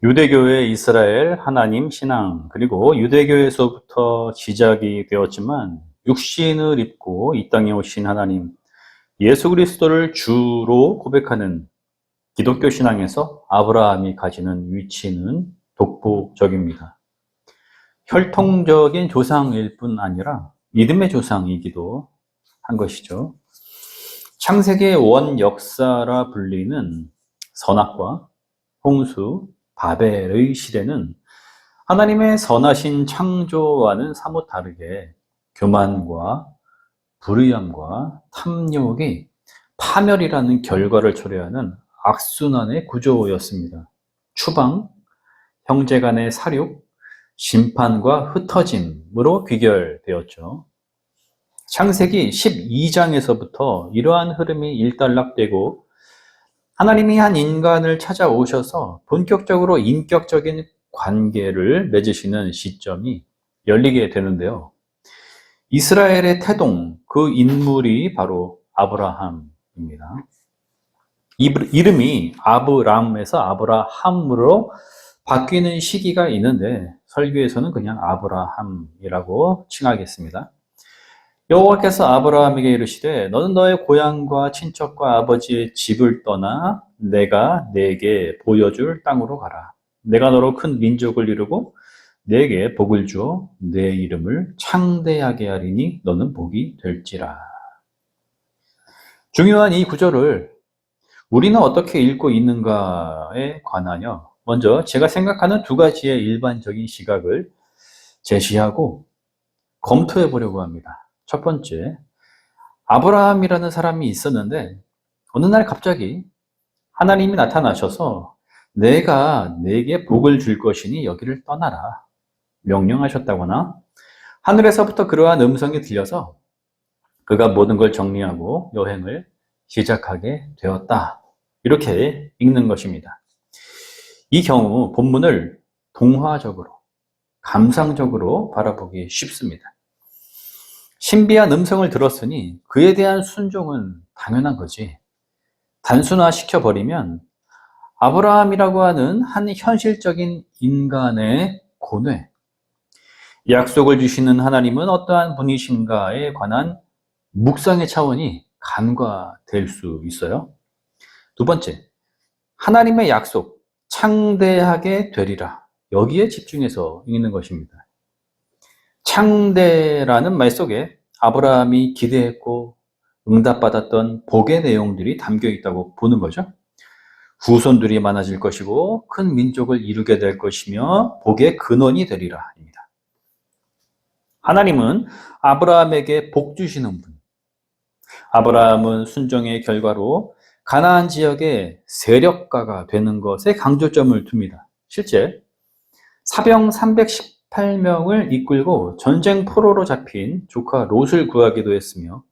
유대교회 이스라엘 하나님 신앙, 그리고 유대교에서부터 시작이 되었지만 육신을 입고 이 땅에 오신 하나님 예수 그리스도를 주로 고백하는 기독교 신앙에서 아브라함이 가지는 위치는 독보적입니다. 혈통적인 조상일 뿐 아니라 믿음의 조상이기도 한 것이죠. 창세기의 원 역사라 불리는 선악과 홍수, 바벨의 시대는 하나님의 선하신 창조와는 사뭇 다르게 교만과 불의함과 탐욕이 파멸이라는 결과를 초래하는 악순환의 구조였습니다. 추방, 형제 간의 살육, 심판과 흩어짐으로 귀결되었죠. 창세기 12장에서부터 이러한 흐름이 일단락되고 하나님이 한 인간을 찾아오셔서 본격적으로 인격적인 관계를 맺으시는 시점이 열리게 되는데요. 이스라엘의 태동, 그 인물이 바로 아브라함입니다. 이름이 아브람에서 아브라함으로 바뀌는 시기가 있는데 설교에서는 그냥 아브라함이라고 칭하겠습니다. 여호와께서 아브라함에게 이르시되 너는 너의 고향과 친척과 아버지의 집을 떠나 내가 네게 보여줄 땅으로 가라. 내가 너로 큰 민족을 이루고 네게 복을 주어 내 이름을 창대하게 하리니 너는 복이 될지라. 중요한 이 구절을 우리는 어떻게 읽고 있는가에 관하여 먼저 제가 생각하는 두 가지의 일반적인 시각을 제시하고 검토해 보려고 합니다. 첫 번째, 아브라함이라는 사람이 있었는데 어느 날 갑자기 하나님이 나타나셔서 내가 네게 복을 줄 것이니 여기를 떠나라 명령하셨다거나 하늘에서부터 그러한 음성이 들려서 그가 모든 걸 정리하고 여행을 시작하게 되었다. 이렇게 읽는 것입니다. 이 경우 본문을 동화적으로, 감상적으로 바라보기 쉽습니다. 신비한 음성을 들었으니 그에 대한 순종은 당연한 거지. 단순화시켜버리면 아브라함이라고 하는 한 현실적인 인간의 고뇌, 약속을 주시는 하나님은 어떠한 분이신가에 관한 묵상의 차원이 간과될 수 있어요. 두 번째, 하나님의 약속, 창대하게 되리라. 여기에 집중해서 읽는 것입니다. 창대라는 말 속에 아브라함이 기대했고 응답받았던 복의 내용들이 담겨 있다고 보는 거죠. 후손들이 많아질 것이고 큰 민족을 이루게 될 것이며 복의 근원이 되리라 입니다. 하나님은 아브라함에게 복 주시는 분. 아브라함은 순종의 결과로 가나안 지역의 세력가가 되는 것에 강조점을 둡니다. 실제 사병 318명을 이끌고 전쟁 포로로 잡힌 조카 롯을 구하기도 했으며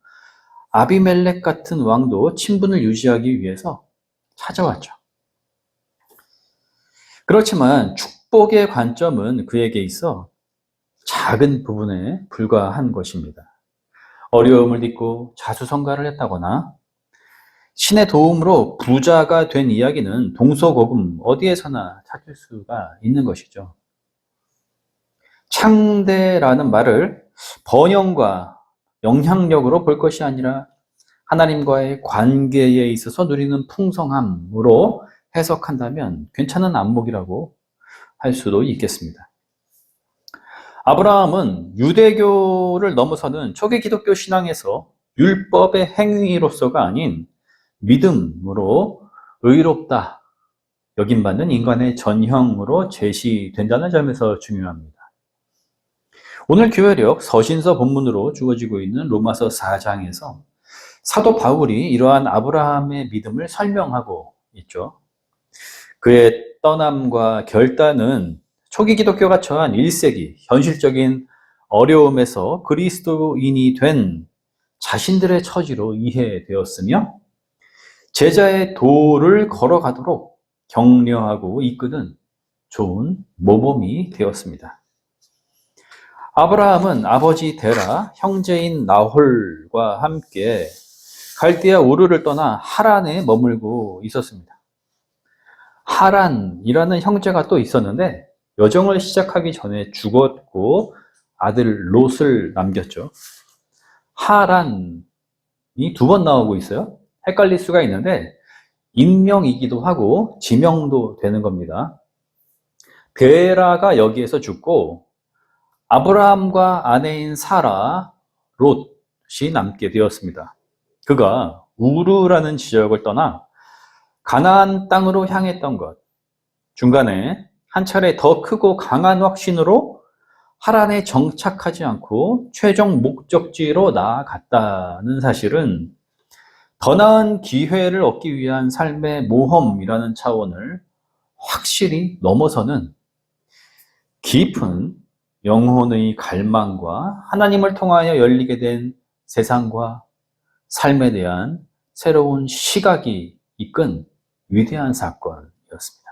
아비멜렉 같은 왕도 친분을 유지하기 위해서 찾아왔죠. 그렇지만 축복의 관점은 그에게 있어 작은 부분에 불과한 것입니다. 어려움을 딛고 자수성가를 했다거나 신의 도움으로 부자가 된 이야기는 동서고금 어디에서나 찾을 수가 있는 것이죠. 창대라는 말을 번영과 영향력으로 볼 것이 아니라 하나님과의 관계에 있어서 누리는 풍성함으로 해석한다면 괜찮은 안목이라고 할 수도 있겠습니다. 아브라함은 유대교를 넘어서는 초기 기독교 신앙에서 율법의 행위로서가 아닌 믿음으로 의롭다 여김받는 인간의 전형으로 제시된다는 점에서 중요합니다. 오늘 교회력 서신서 본문으로 주어지고 있는 로마서 4장에서 사도 바울이 이러한 아브라함의 믿음을 설명하고 있죠. 그의 떠남과 결단은 초기 기독교가 처한 1세기 현실적인 어려움에서 그리스도인이 된 자신들의 처지로 이해되었으며 제자의 도를 걸어가도록 격려하고 이끄는 좋은 모범이 되었습니다. 아브라함은 아버지 데라, 형제인 나홀과 함께 갈대아 우르를 떠나 하란에 머물고 있었습니다. 하란이라는 형제가 또 있었는데 여정을 시작하기 전에 죽었고 아들 롯을 남겼죠. 하란이 두 번 나오고 있어요. 헷갈릴 수가 있는데 인명이기도 하고 지명도 되는 겁니다. 베라가 여기에서 죽고 아브라함과 아내인 사라, 롯이 남게 되었습니다. 그가 우르라는 지역을 떠나 가나안 땅으로 향했던 것, 중간에 한 차례 더 크고 강한 확신으로 하란에 정착하지 않고 최종 목적지로 나아갔다는 사실은 더 나은 기회를 얻기 위한 삶의 모험이라는 차원을 확실히 넘어서는 깊은 영혼의 갈망과 하나님을 통하여 열리게 된 세상과 삶에 대한 새로운 시각이 이끈 위대한 사건이었습니다.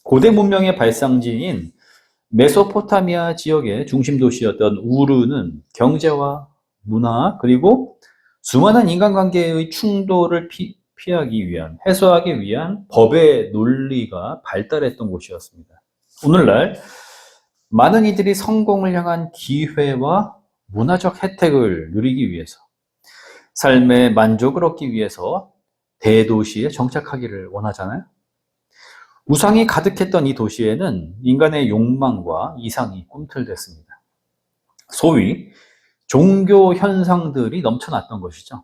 고대 문명의 발상지인 메소포타미아 지역의 중심 도시였던 우르는 경제와 문화 그리고 수많은 인간관계의 충돌을 피하기 위한, 해소하기 위한 법의 논리가 발달했던 곳이었습니다. 오늘날 많은 이들이 성공을 향한 기회와 문화적 혜택을 누리기 위해서, 삶의 만족을 얻기 위해서 대도시에 정착하기를 원하잖아요. 우상이 가득했던 이 도시에는 인간의 욕망과 이상이 꿈틀댔습니다. 소위 종교 현상들이 넘쳐났던 것이죠.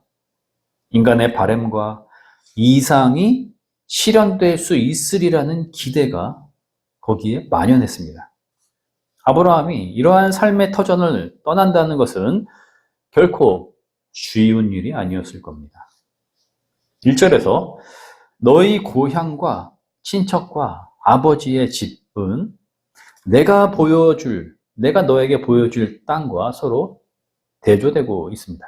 인간의 바램과 이상이 실현될 수 있으리라는 기대가 거기에 만연했습니다. 아브라함이 이러한 삶의 터전을 떠난다는 것은 결코 쉬운 일이 아니었을 겁니다. 1절에서 너희 고향과 친척과 아버지의 집은 내가 너에게 보여줄 땅과 서로 대조되고 있습니다.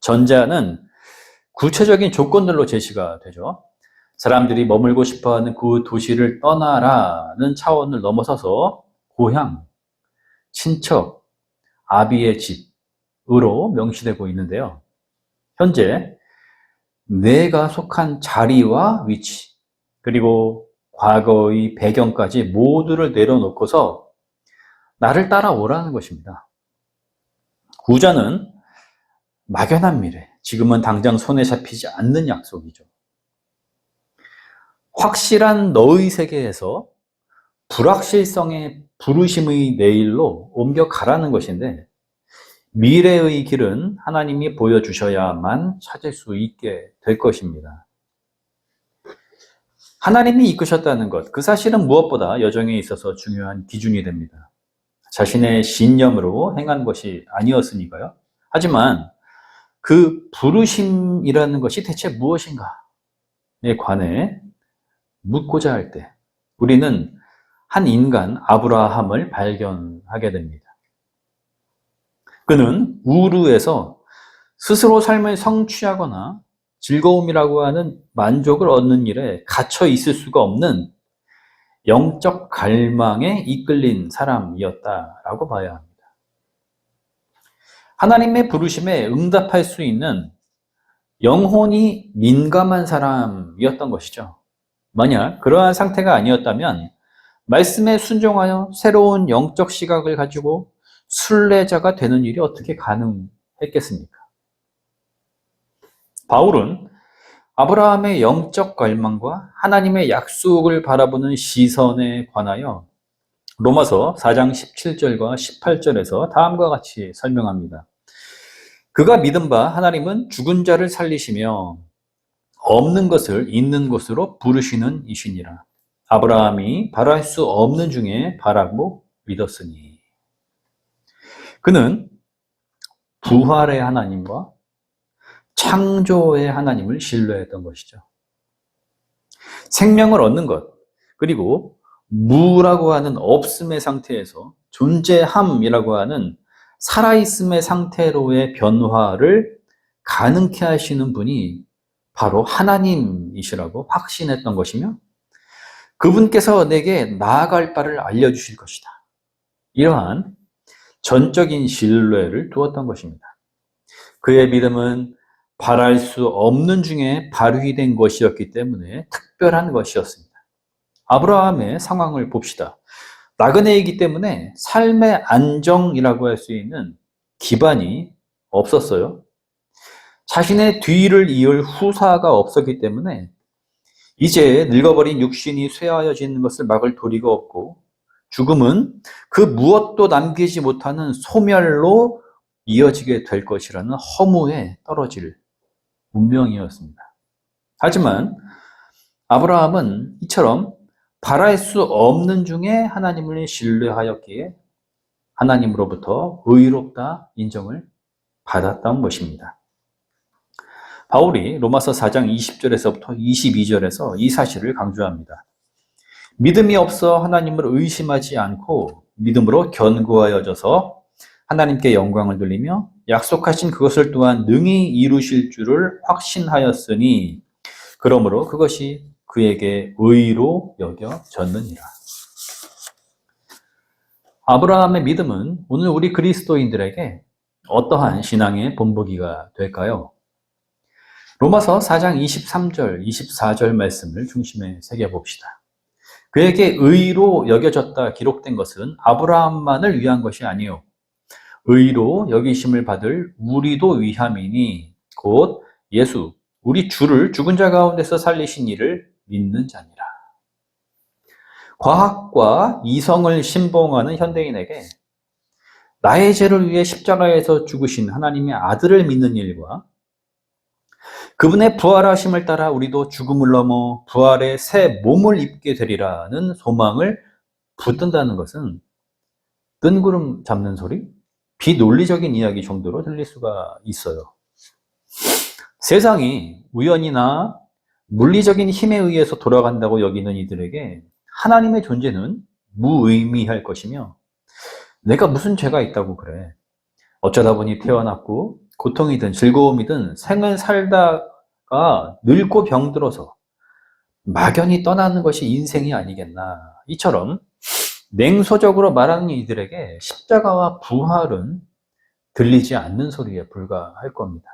전자는 구체적인 조건들로 제시가 되죠. 사람들이 머물고 싶어하는 그 도시를 떠나라는 차원을 넘어서서 고향, 친척, 아비의 집으로 명시되고 있는데요. 현재 내가 속한 자리와 위치, 그리고 과거의 배경까지 모두를 내려놓고서 나를 따라오라는 것입니다. 구자는 막연한 미래, 지금은 당장 손에 잡히지 않는 약속이죠. 확실한 너의 세계에서 불확실성의 부르심의 내일로 옮겨가라는 것인데 미래의 길은 하나님이 보여주셔야만 찾을 수 있게 될 것입니다. 하나님이 이끄셨다는 것, 그 사실은 무엇보다 여정에 있어서 중요한 기준이 됩니다. 자신의 신념으로 행한 것이 아니었으니까요. 하지만 그 부르심이라는 것이 대체 무엇인가에 관해 묻고자 할 때 우리는 한 인간 아브라함을 발견하게 됩니다. 그는 우르에서 스스로 삶을 성취하거나 즐거움이라고 하는 만족을 얻는 일에 갇혀 있을 수가 없는 영적 갈망에 이끌린 사람이었다라고 봐야 합니다. 하나님의 부르심에 응답할 수 있는 영혼이 민감한 사람이었던 것이죠. 만약 그러한 상태가 아니었다면 말씀에 순종하여 새로운 영적 시각을 가지고 순례자가 되는 일이 어떻게 가능했겠습니까? 바울은 아브라함의 영적 갈망과 하나님의 약속을 바라보는 시선에 관하여 로마서 4장 17절과 18절에서 다음과 같이 설명합니다. 그가 믿은 바 하나님은 죽은 자를 살리시며 없는 것을 있는 것으로 부르시는 이시니라. 아브라함이 바랄 수 없는 중에 바라고 믿었으니. 그는 부활의 하나님과 창조의 하나님을 신뢰했던 것이죠. 생명을 얻는 것, 그리고 무라고 하는 없음의 상태에서 존재함이라고 하는 살아있음의 상태로의 변화를 가능케 하시는 분이 바로 하나님이시라고 확신했던 것이며 그분께서 내게 나아갈 바를 알려주실 것이다. 이러한 전적인 신뢰를 두었던 것입니다. 그의 믿음은 바랄 수 없는 중에 발휘된 것이었기 때문에 특별한 것이었습니다. 아브라함의 상황을 봅시다. 나그네이기 때문에 삶의 안정이라고 할 수 있는 기반이 없었어요. 자신의 뒤를 이을 후사가 없었기 때문에 이제 늙어버린 육신이 쇠하여지는 것을 막을 도리가 없고 죽음은 그 무엇도 남기지 못하는 소멸로 이어지게 될 것이라는 허무에 떨어질 운명이었습니다. 하지만 아브라함은 이처럼 바랄 수 없는 중에 하나님을 신뢰하였기에 하나님으로부터 의롭다 인정을 받았던 것입니다. 바울이 로마서 4장 20절에서부터 22절에서 이 사실을 강조합니다. 믿음이 없어 하나님을 의심하지 않고 믿음으로 견고하여져서 하나님께 영광을 돌리며 약속하신 그것을 또한 능히 이루실 줄을 확신하였으니 그러므로 그것이 그에게 의로 여겨졌느니라. 아브라함의 믿음은 오늘 우리 그리스도인들에게 어떠한 신앙의 본보기가 될까요? 로마서 4장 23절, 24절 말씀을 중심에 새겨봅시다. 그에게 의로 여겨졌다 기록된 것은 아브라함만을 위한 것이 아니요 의로 여기심을 받을 우리도 위함이니 곧 예수, 우리 주를 죽은 자 가운데서 살리신 이를 믿는 자니라. 과학과 이성을 신봉하는 현대인에게 나의 죄를 위해 십자가에서 죽으신 하나님의 아들을 믿는 일과 그분의 부활하심을 따라 우리도 죽음을 넘어 부활의 새 몸을 입게 되리라는 소망을 붙든다는 것은 뜬구름 잡는 소리, 비논리적인 이야기 정도로 들릴 수가 있어요. 세상이 우연이나 물리적인 힘에 의해서 돌아간다고 여기는 이들에게 하나님의 존재는 무의미할 것이며 내가 무슨 죄가 있다고 그래. 어쩌다 보니 태어났고 고통이든 즐거움이든 생을 살다가 늙고 병들어서 막연히 떠나는 것이 인생이 아니겠나. 이처럼 냉소적으로 말하는 이들에게 십자가와 부활은 들리지 않는 소리에 불과할 겁니다.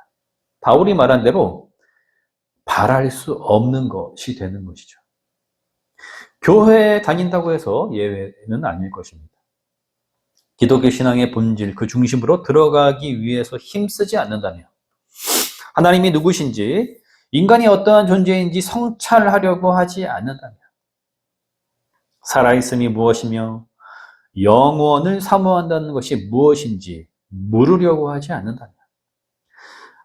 바울이 말한 대로 바랄 수 없는 것이 되는 것이죠. 교회에 다닌다고 해서 예외는 아닐 것입니다. 기독교 신앙의 본질, 그 중심으로 들어가기 위해서 힘쓰지 않는다면 하나님이 누구신지, 인간이 어떠한 존재인지 성찰하려고 하지 않는다면 살아있음이 무엇이며 영원을 사모한다는 것이 무엇인지 물으려고 하지 않는다면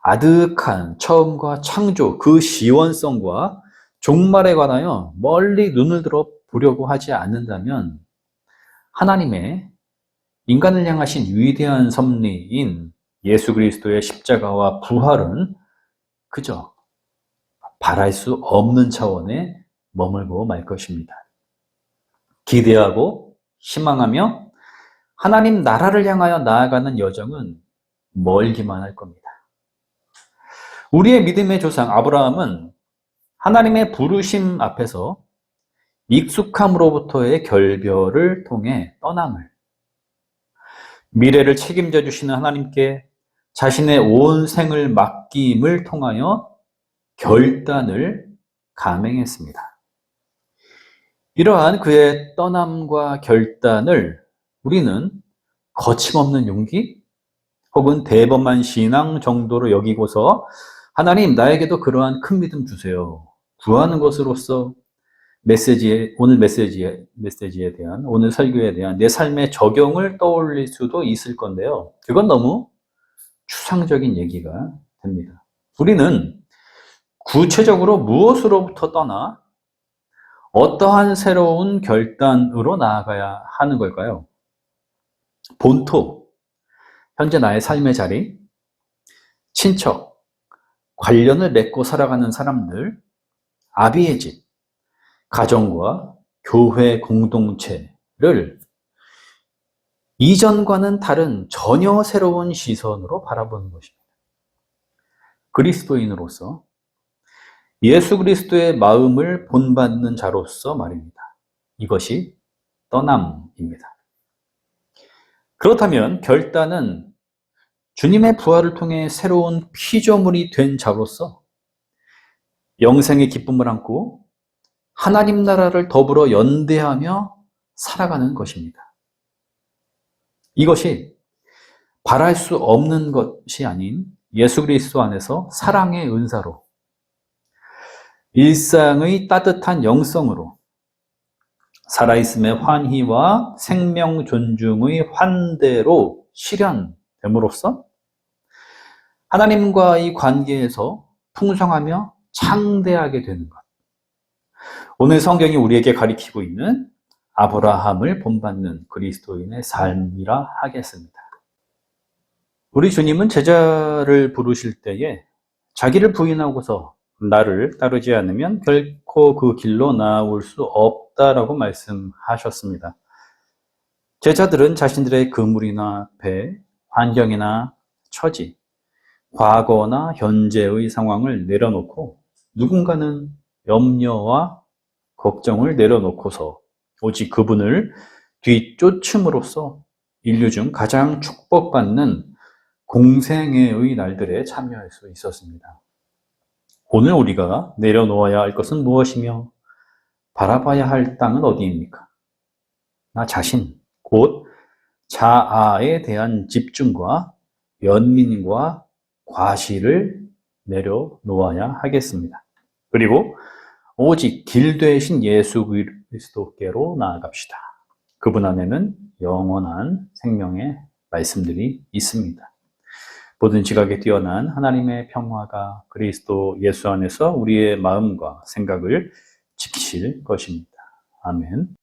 아득한 처음과 창조, 그 시원성과 종말에 관하여 멀리 눈을 들어 보려고 하지 않는다면 하나님의 인간을 향하신 위대한 섭리인 예수 그리스도의 십자가와 부활은 그저 바랄 수 없는 차원에 머물고 말 것입니다. 기대하고 희망하며 하나님 나라를 향하여 나아가는 여정은 멀기만 할 겁니다. 우리의 믿음의 조상 아브라함은 하나님의 부르심 앞에서 익숙함으로부터의 결별을 통해 떠남을, 미래를 책임져 주시는 하나님께 자신의 온 생을 맡김을 통하여 결단을 감행했습니다. 이러한 그의 떠남과 결단을 우리는 거침없는 용기 혹은 대범한 신앙 정도로 여기고서 하나님 나에게도 그러한 큰 믿음 주세요. 구하는 것으로서 오늘 메시지에 대한, 오늘 설교에 대한 내 삶의 적용을 떠올릴 수도 있을 건데요. 그건 너무 추상적인 얘기가 됩니다. 우리는 구체적으로 무엇으로부터 떠나 어떠한 새로운 결단으로 나아가야 하는 걸까요? 본토, 현재 나의 삶의 자리, 친척, 관련을 맺고 살아가는 사람들, 아비의 집, 가정과 교회 공동체를 이전과는 다른 전혀 새로운 시선으로 바라보는 것입니다. 그리스도인으로서 예수 그리스도의 마음을 본받는 자로서 말입니다. 이것이 떠남입니다. 그렇다면 결단은 주님의 부활을 통해 새로운 피조물이 된 자로서 영생의 기쁨을 안고 하나님 나라를 더불어 연대하며 살아가는 것입니다. 이것이 바랄 수 없는 것이 아닌 예수 그리스도 안에서 사랑의 은사로, 일상의 따뜻한 영성으로, 살아있음의 환희와 생명 존중의 환대로 실현됨으로써 하나님과의 관계에서 풍성하며 창대하게 되는 것. 오늘 성경이 우리에게 가리키고 있는 아브라함을 본받는 그리스도인의 삶이라 하겠습니다. 우리 주님은 제자를 부르실 때에 자기를 부인하고서 나를 따르지 않으면 결코 그 길로 나아올 수 없다라고 말씀하셨습니다. 제자들은 자신들의 그물이나 배, 환경이나 처지, 과거나 현재의 상황을 내려놓고 누군가는 염려와 걱정을 내려놓고서 오직 그분을 뒤쫓음으로써 인류 중 가장 축복받는 공생애의 날들에 참여할 수 있었습니다. 오늘 우리가 내려놓아야 할 것은 무엇이며 바라봐야 할 땅은 어디입니까? 나 자신, 곧 자아에 대한 집중과 연민과 과시를 내려놓아야 하겠습니다. 그리고 오직 길 되신 예수 그리스도께로 나아갑시다. 그분 안에는 영원한 생명의 말씀들이 있습니다. 모든 지각에 뛰어난 하나님의 평화가 그리스도 예수 안에서 우리의 마음과 생각을 지키실 것입니다. 아멘.